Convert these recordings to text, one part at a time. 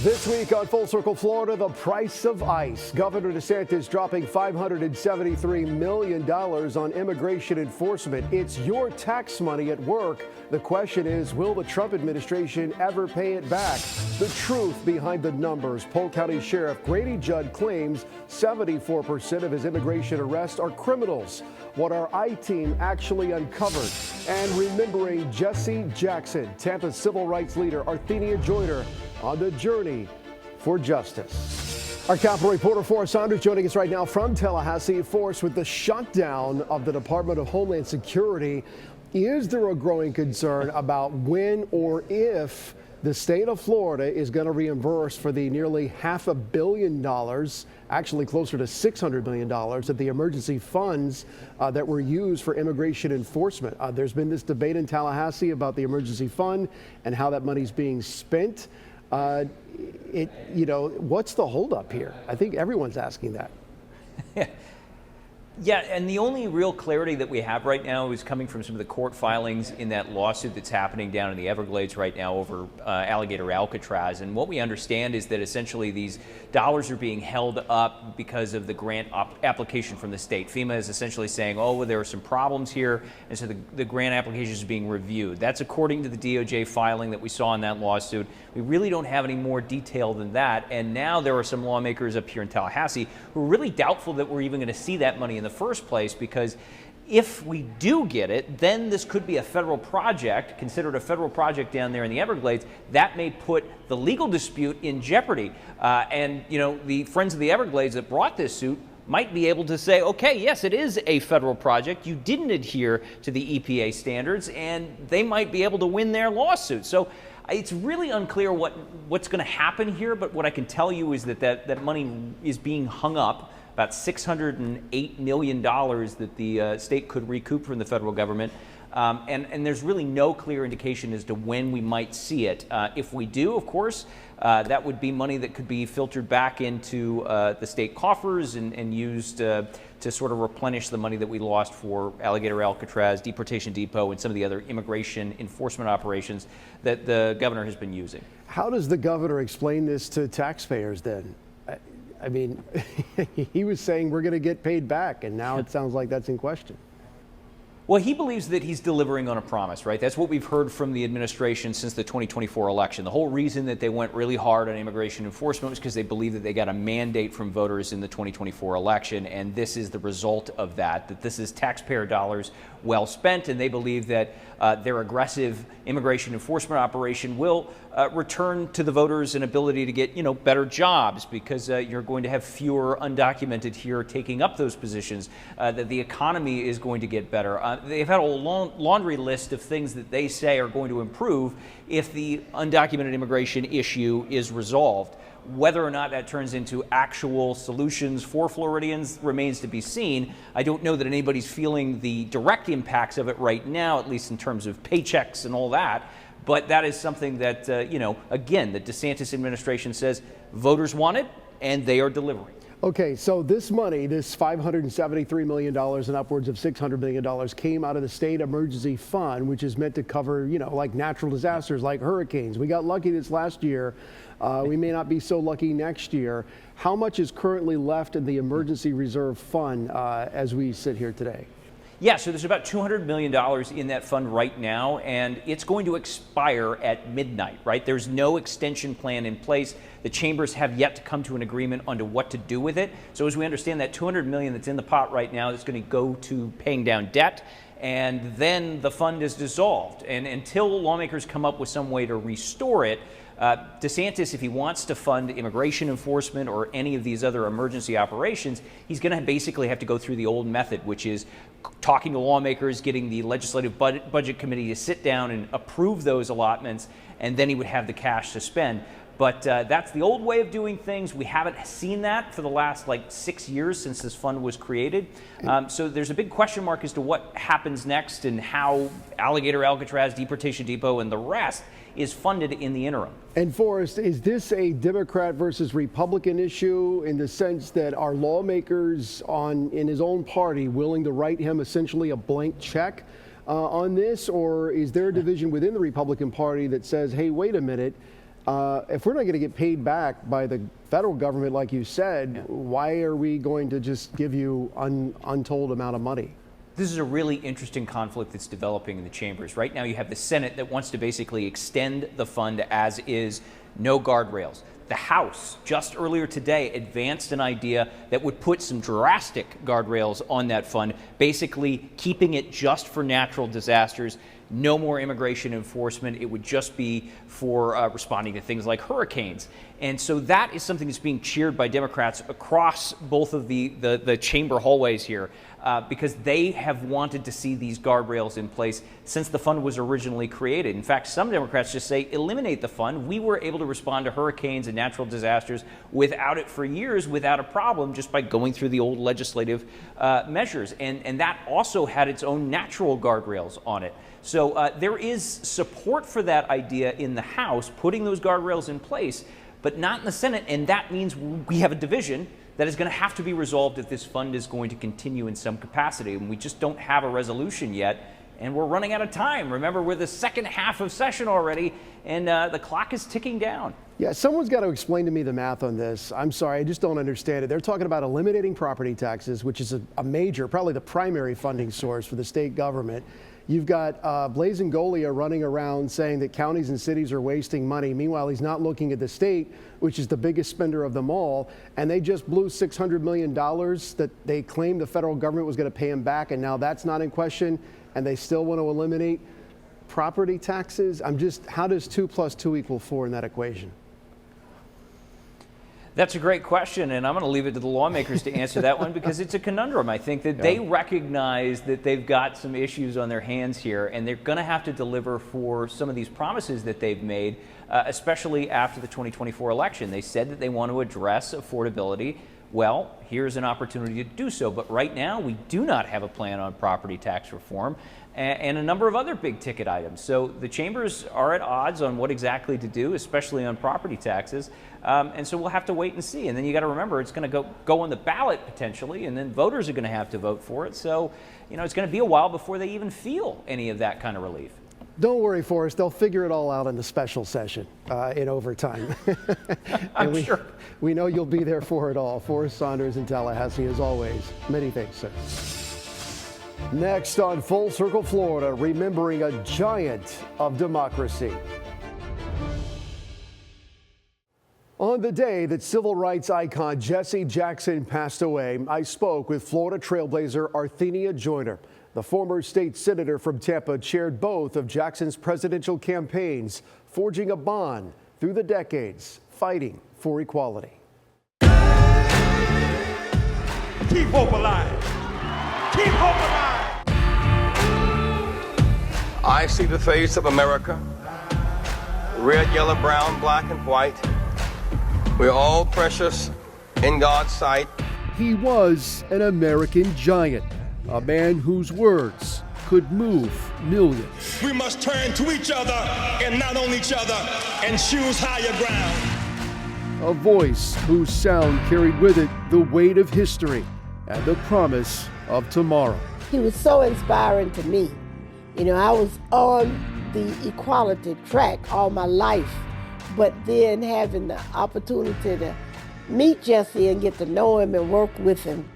This week on Full Circle Florida, the price of ice. Governor DeSantis dropping $573 million on immigration enforcement. It's your tax money at work. The question is, will the Trump administration ever pay it back? The truth behind the numbers. Polk County Sheriff Grady Judd claims 74% of his immigration arrests are criminals. What our I-team actually uncovered. And remembering Jesse Jackson, Tampa civil rights leader Arthenia Joyner, on the journey for justice. Our Capitol reporter Forrest Saunders joining us right now from Tallahassee. Forrest, with the shutdown of the Department of Homeland Security, is there a growing concern about when or if the state of Florida is going to reimburse for the nearly $500 million, actually closer to $600 million, of the emergency funds that were used for immigration enforcement? There's been this debate in Tallahassee about the emergency fund and how that money's being spent. What's the holdup here? I think everyone's asking that. Yeah, and the only real clarity that we have right now is coming from some of the court filings in that lawsuit that's happening down in the Everglades right now over alligator Alcatraz. And what we understand is that essentially these dollars are being held up because of the grant application from the state. FEMA is essentially saying, oh, well, there are some problems here, and so the grant application is being reviewed. That's according to the DOJ filing that we saw in that lawsuit. We really don't have any more detail than that. And now there are some lawmakers up here in Tallahassee who are really doubtful that we're even going to see that money in the first place, because if we do get it, then this could be a federal project, considered a federal project down there in the Everglades. That may put the legal dispute in jeopardy. The Friends of the Everglades that brought this suit might be able to say, okay, yes, it is a federal project. You didn't adhere to the EPA standards, and they might be able to win their lawsuit. So it's really unclear what's going to happen here, but what I can tell you is that money is being hung up, about $608 million that the state could recoup from the federal government. And there's really no clear indication as to when we might see it. If we do, of course, that would be money that could be filtered back into the state coffers and used to sort of replenish the money that we lost for Alligator Alcatraz, Deportation Depot, and some of the other immigration enforcement operations that the governor has been using. How does the governor explain this to taxpayers then? I mean, he was saying we're going to get paid back, and now it sounds like that's in question. Well, he believes that he's delivering on a promise, right? That's what we've heard from the administration since the 2024 election. The whole reason that they went really hard on immigration enforcement was because they believe that they got a mandate from voters in the 2024 election, and this is the result of that this is taxpayer dollars well spent, and they believe that their aggressive immigration enforcement operation will return to the voters an ability to get, better jobs, because you're going to have fewer undocumented here taking up those positions, that the economy is going to get better. They've had a laundry list of things that they say are going to improve if the undocumented immigration issue is resolved. Whether or not that turns into actual solutions for Floridians remains to be seen. I don't know that anybody's feeling the direct impacts of it right now, at least in terms of paychecks and all that. But that is something that, again, the DeSantis administration says voters want it, and they are delivering. Okay, so this money, this $573 million and upwards of $600 million came out of the state emergency fund, which is meant to cover, like natural disasters like hurricanes. We got lucky this last year. We may not be so lucky next year. How much is currently left in the emergency reserve fund as we sit here today? Yeah, so there's about $200 million in that fund right now, and it's going to expire at midnight, right? There's no extension plan in place. The chambers have yet to come to an agreement on what to do with it. So as we understand, that $200 million that's in the pot right now is going to go to paying down debt, and then the fund is dissolved. And until lawmakers come up with some way to restore it, DeSantis, if he wants to fund immigration enforcement or any of these other emergency operations, he's going to basically have to go through the old method, which is talking to lawmakers, getting the legislative budget committee to sit down and approve those allotments, and then he would have the cash to spend. But that's the old way of doing things. We haven't seen that for the last 6 years since this fund was created. So there's a big question mark as to what happens next and how Alligator Alcatraz, Deportation Depot, and the rest is funded in the interim. And Forrest, is this a Democrat versus Republican issue in the sense that are lawmakers in his own party willing to write him essentially a blank check on this? Or is there a division within the Republican Party that says, hey, wait a minute, If we're not going to get paid back by the federal government, like you said, why are we going to just give you untold amount of money? This is a really interesting conflict that's developing in the chambers. Right now you have the Senate that wants to basically extend the fund as is, no guardrails. The House, just earlier today, advanced an idea that would put some drastic guardrails on that fund, basically keeping it just for natural disasters, no more immigration enforcement. It would just be for responding to things like hurricanes. And so that is something that's being cheered by Democrats across both of the chamber hallways here, because they have wanted to see these guardrails in place since the fund was originally created. In fact, some Democrats just say, eliminate the fund. We were able to respond to hurricanes and natural disasters without it for years, without a problem, just by going through the old legislative measures. And that also had its own natural guardrails on it. So there is support for that idea in the House, putting those guardrails in place, but not in the Senate. And that means we have a division that is going to have to be resolved if this fund is going to continue in some capacity. And we just don't have a resolution yet. And we're running out of time. Remember, we're the second half of session already, and the clock is ticking down. Yeah, someone's got to explain to me the math on this. I'm sorry, I just don't understand it. They're talking about eliminating property taxes, which is a major, probably the primary funding source for the state government. You've got Blazengolia running around saying that counties and cities are wasting money. Meanwhile, he's not looking at the state, which is the biggest spender of them all. And they just blew $600 million that they claimed the federal government was going to pay them back. And now that's not in question. And they still want to eliminate property taxes. How does 2 + 2 = 4 in that equation? That's a great question, and I'm going to leave it to the lawmakers to answer that one, because it's a conundrum. I think that they recognize that they've got some issues on their hands here, and they're going to have to deliver for some of these promises that they've made, especially after the 2024 election. They said that they want to address affordability. Well, here's an opportunity to do so. But right now, we do not have a plan on property tax reform and a number of other big ticket items. So the chambers are at odds on what exactly to do, especially on property taxes. And so we'll have to wait and see. And then you got to remember, it's going to go on the ballot potentially, and then voters are going to have to vote for it. So, it's going to be a while before they even feel any of that kind of relief. Don't worry, Forrest. They'll figure it all out in the special session in overtime. I'm sure. We know you'll be there for it all. Forrest Saunders in Tallahassee, as always. Many thanks, sir. Next on Full Circle Florida, remembering a giant of democracy. On the day that civil rights icon Jesse Jackson passed away, I spoke with Florida trailblazer Arthenia Joyner. The former state senator from Tampa chaired both of Jackson's presidential campaigns, forging a bond through the decades, fighting for equality. Keep hope alive. Keep hope alive. I see the face of America. Red, yellow, brown, black, and white. We're all precious in God's sight. He was an American giant, a man whose words could move millions. We must turn to each other and not on each other and choose higher ground. A voice whose sound carried with it the weight of history and the promise of tomorrow. He was so inspiring to me. I was on the equality track all my life, but then having the opportunity to meet Jesse and get to know him and work with him,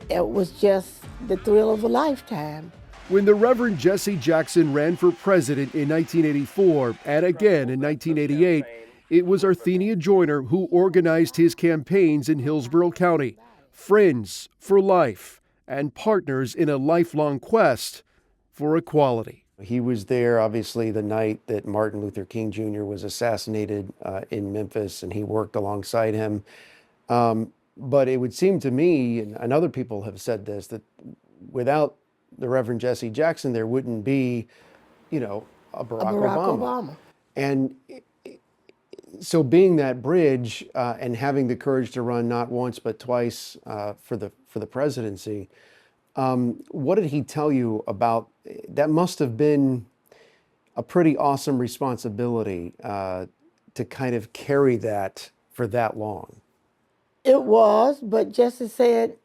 it was just the thrill of a lifetime. When the Reverend Jesse Jackson ran for president in 1984 and again in 1988, it was Arthenia Joyner who organized his campaigns in Hillsborough County. Friends for life and partners in a lifelong quest for equality. He was there, obviously, the night that Martin Luther King Jr. was assassinated in Memphis, and he worked alongside him. But it would seem to me, and other people have said this, that without the Reverend Jesse Jackson, there wouldn't be, a Barack Obama. And so being that bridge and having the courage to run not once but twice for the presidency, what did he tell you about? That must have been a pretty awesome responsibility to kind of carry that for that long. It was, but Jesse said,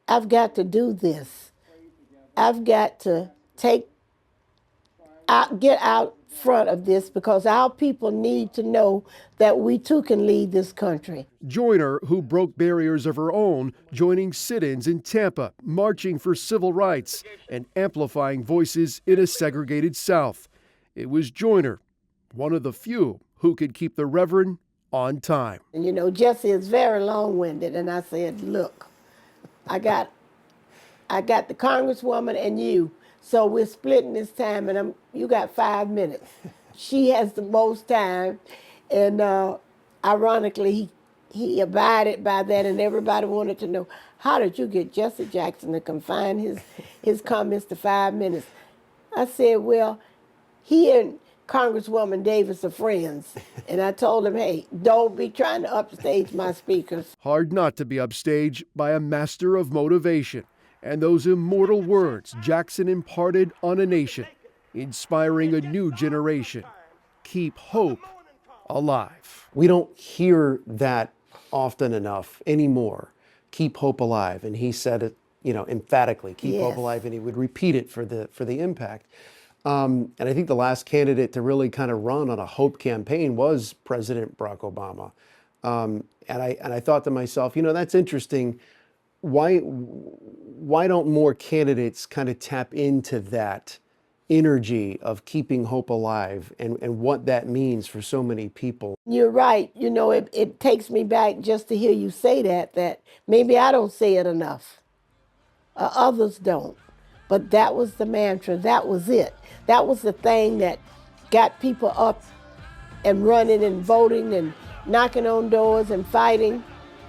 I've got to do this. I've got to get out front of this because our people need to know that we too can lead this country. Joyner, who broke barriers of her own, joining sit-ins in Tampa, marching for civil rights and amplifying voices in a segregated South. It was Joyner, one of the few who could keep the Reverend on time. And you know, Jesse is very long-winded, and I said, look, I got the Congresswoman and you, so we're splitting this time, and you got 5 minutes. She has the most time, and ironically, he abided by that, and everybody wanted to know, how did you get Jesse Jackson to confine his comments to 5 minutes? I said, well, he and Congresswoman Davis are friends, and I told him, hey, don't be trying to upstage my speakers. Hard not to be upstaged by a master of motivation and those immortal words Jackson imparted on a nation, inspiring a new generation. Keep hope alive. We don't hear that often enough anymore. Keep hope alive. And he said it, emphatically, keep hope alive, and he would repeat it for the impact. And I think the last candidate to really kind of run on a hope campaign was President Barack Obama. And I thought to myself, that's interesting. Why don't more candidates kind of tap into that energy of keeping hope alive and what that means for so many people? You're right. It takes me back just to hear you say that maybe I don't say it enough. Others don't. But that was the mantra. That was it. That was the thing that got people up and running and voting and knocking on doors and fighting,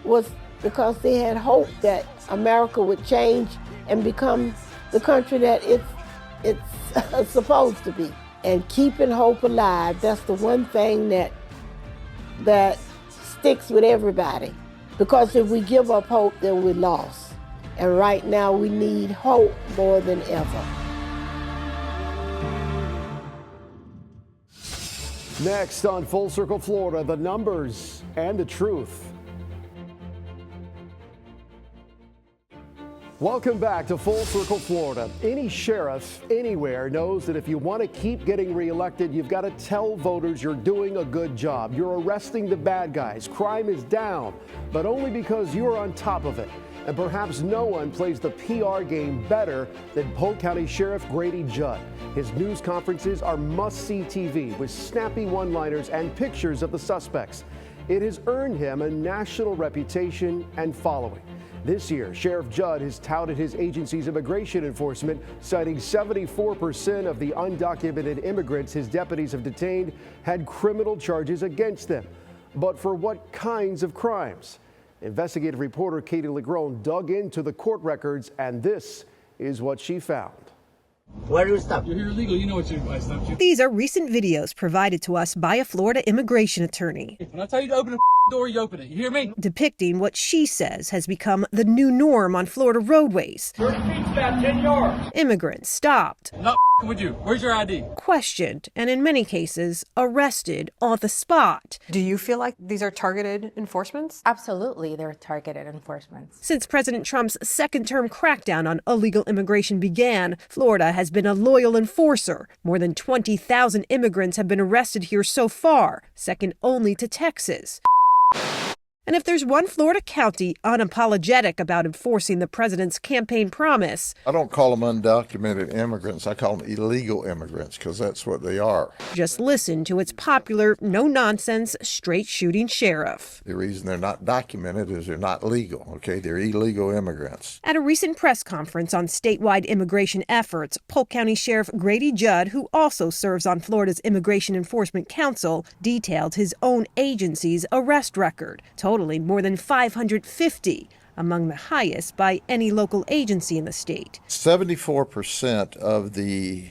was because they had hope that America would change and become the country that it's supposed to be. And keeping hope alive, that's the one thing that sticks with everybody. Because if we give up hope, then we're lost. And right now we need hope more than ever. Next on Full Circle Florida, the numbers and the truth. Welcome back to Full Circle Florida. Any sheriff anywhere knows that if you want to keep getting reelected, you've got to tell voters you're doing a good job. You're arresting the bad guys. Crime is down, but only because you're on top of it. And perhaps no one plays the PR game better than Polk County Sheriff Grady Judd. His news conferences are must-see TV with snappy one-liners and pictures of the suspects. It has earned him a national reputation and following. This year, Sheriff Judd has touted his agency's immigration enforcement, citing 74% of the undocumented immigrants his deputies have detained had criminal charges against them. But for what kinds of crimes? Investigative reporter Katie Legrone dug into the court records, and this is what she found. Why do you stop? You're here illegal. You know what I stopped you. These are recent videos provided to us by a Florida immigration attorney. When I tell you to open the door, you open it. You hear me? Depicting what she says has become the new norm on Florida roadways. Your speed's about 10 yards. Immigrants stopped, I'm not with you. Where's your ID? questioned, and in many cases, arrested on the spot. Do you feel like these are targeted enforcements? Absolutely, they're targeted enforcements. Since President Trump's second-term crackdown on illegal immigration began, Florida has been a loyal enforcer. More than 20,000 immigrants have been arrested here so far, second only to Texas. And if there's one Florida county unapologetic about enforcing the president's campaign promise, I don't call them undocumented immigrants. I call them illegal immigrants because that's what they are. just listen to its popular, no-nonsense, straight-shooting sheriff. The reason they're not documented is they're not legal, okay? They're illegal immigrants. At a recent press conference on statewide immigration efforts, Polk County Sheriff Grady Judd, who also serves on Florida's Immigration Enforcement Council, detailed his own agency's arrest record, totaling more than 550, among the highest by any local agency in the state. 74% of the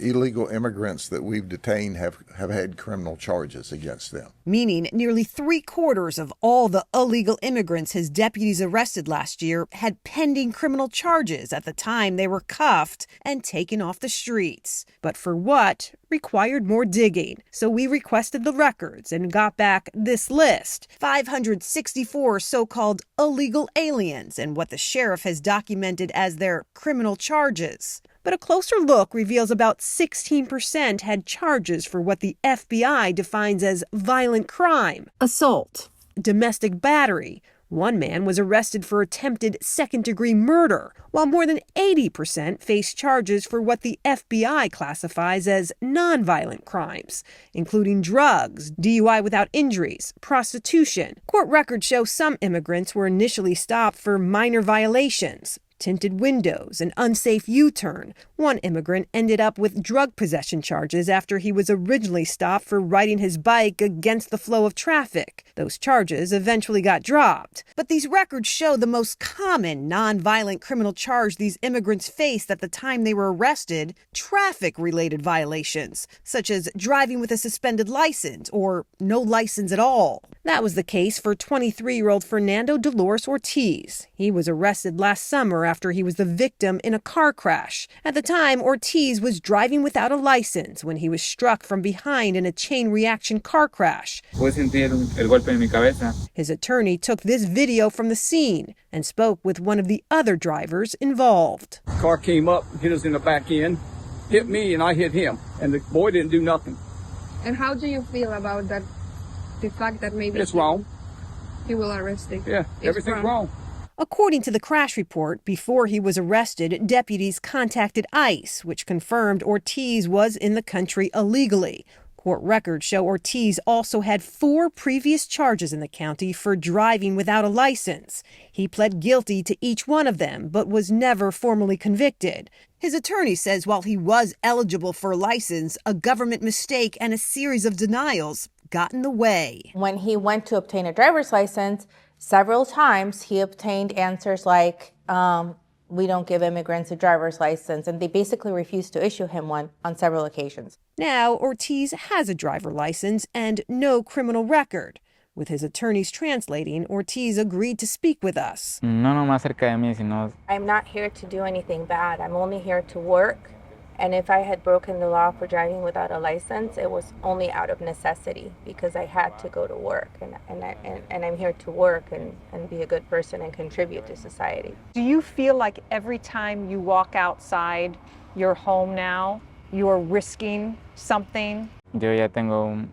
illegal immigrants that we've detained have had criminal charges against them. Meaning nearly 3/4 of all the illegal immigrants his deputies arrested last year had pending criminal charges at the time they were cuffed and taken off the streets. But for what required more digging. So we requested the records and got back this list: 564 so-called illegal aliens and what the sheriff has documented as their criminal charges. But a closer look reveals about 16% had charges for what the FBI defines as violent crime, assault, domestic battery. One man was arrested for attempted second-degree murder, while more than 80% face charges for what the FBI classifies as nonviolent crimes, including drugs, DUI without injuries, prostitution. Court records show some immigrants were initially stopped for minor violations, tinted windows, an unsafe U-turn. One immigrant ended up with drug possession charges after he was originally stopped for riding his bike against the flow of traffic. Those charges eventually got dropped. But these records show the most common nonviolent criminal charge these immigrants faced at the time they were arrested: traffic-related violations, such as driving with a suspended license or no license at all. That was the case for 23-year-old Fernando Dolores Ortiz. He was arrested last summer after he was the victim in a car crash. At the time, Ortiz was driving without a license when he was struck from behind in a chain reaction car crash. His attorney took this video from the scene and spoke with one of the other drivers involved. Car came up, hit us in the back end, hit me, and I hit him. And the boy didn't do nothing. And how do you feel about that? The fact that maybe It's wrong. he will arrest him. Yeah, everything's wrong. According to the crash report, before he was arrested, deputies contacted ICE, which confirmed Ortiz was in the country illegally. Court records show Ortiz also had 4 previous charges in the county for driving without a license. He pled guilty to each one of them, but was never formally convicted. His attorney says while he was eligible for a license, a government mistake and a series of denials got in the way. When he went to obtain a driver's license, several times he obtained answers like, we don't give immigrants a driver's license, and they basically refused to issue him one on several occasions. Now, Ortiz has a driver license and no criminal record. With his attorneys translating, Ortiz agreed to speak with us. I'm not here to do anything bad. I'm only here to work. And if I had broken the law for driving without a license, it was only out of necessity because I had to go to work. And I'm here to work and be a good person and contribute to society. Do you feel like every time you walk outside your home now, you are risking something? I'm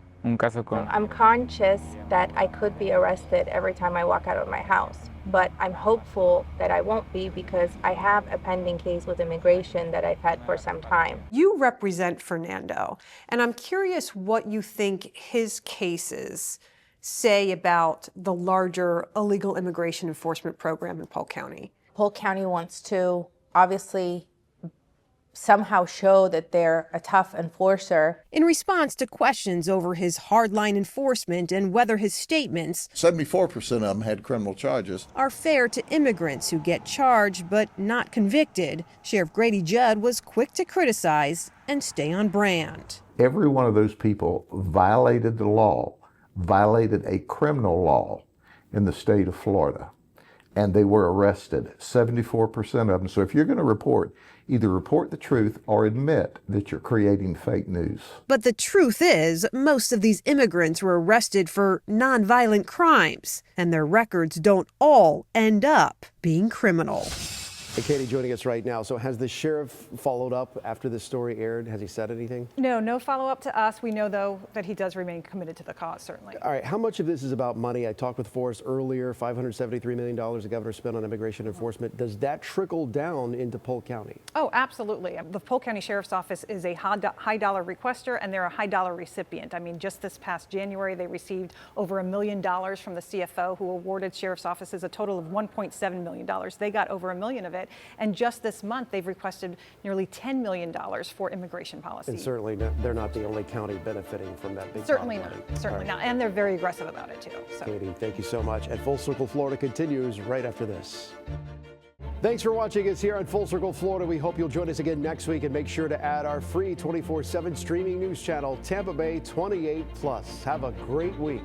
conscious that I could be arrested every time I walk out of my house, but I'm hopeful that I won't be because I have a pending case with immigration that I've had for some time. You represent Fernando, and I'm curious what you think his cases say about the larger illegal immigration enforcement program in Polk County. Polk County wants to obviously somehow show that they're a tough enforcer. In response to questions over his hardline enforcement and whether his statements, 74% of them had criminal charges, are fair to immigrants who get charged but not convicted, Sheriff Grady Judd was quick to criticize and stay on brand. Every one of those people violated the law, violated a criminal law in the state of Florida, and they were arrested, 74% of them. So if you're going to report, either report the truth or admit that you're creating fake news. But the truth is, most of these immigrants were arrested for nonviolent crimes, and their records don't all end up being criminal. Hey, Katie, joining us right now. So has the sheriff followed up after this story aired? Has he said anything? No follow-up to us. We know, though, that he does remain committed to the cause, certainly. All right, how much of this is about money? I talked with Forrest earlier, $573 million the governor spent on immigration enforcement. Does that trickle down into Polk County? Oh, absolutely. The Polk County Sheriff's Office is a high-dollar requester, and they're a high-dollar recipient. I mean, just this past January, they received over $1 million from the CFO, who awarded sheriff's offices a total of $1.7 million. They got over $1 million of it. And just this month, they've requested nearly $10 million for immigration policy. And certainly they're not the only county benefiting from that big Certainly pot of not. money. Certainly not. And they're very aggressive about it, too. So. Katie, thank you so much. And Full Circle Florida continues right after this. Thanks for watching us here on Full Circle Florida. We hope you'll join us again next week, and make sure to add our free 24/7 streaming news channel, Tampa Bay 28+. Have a great week.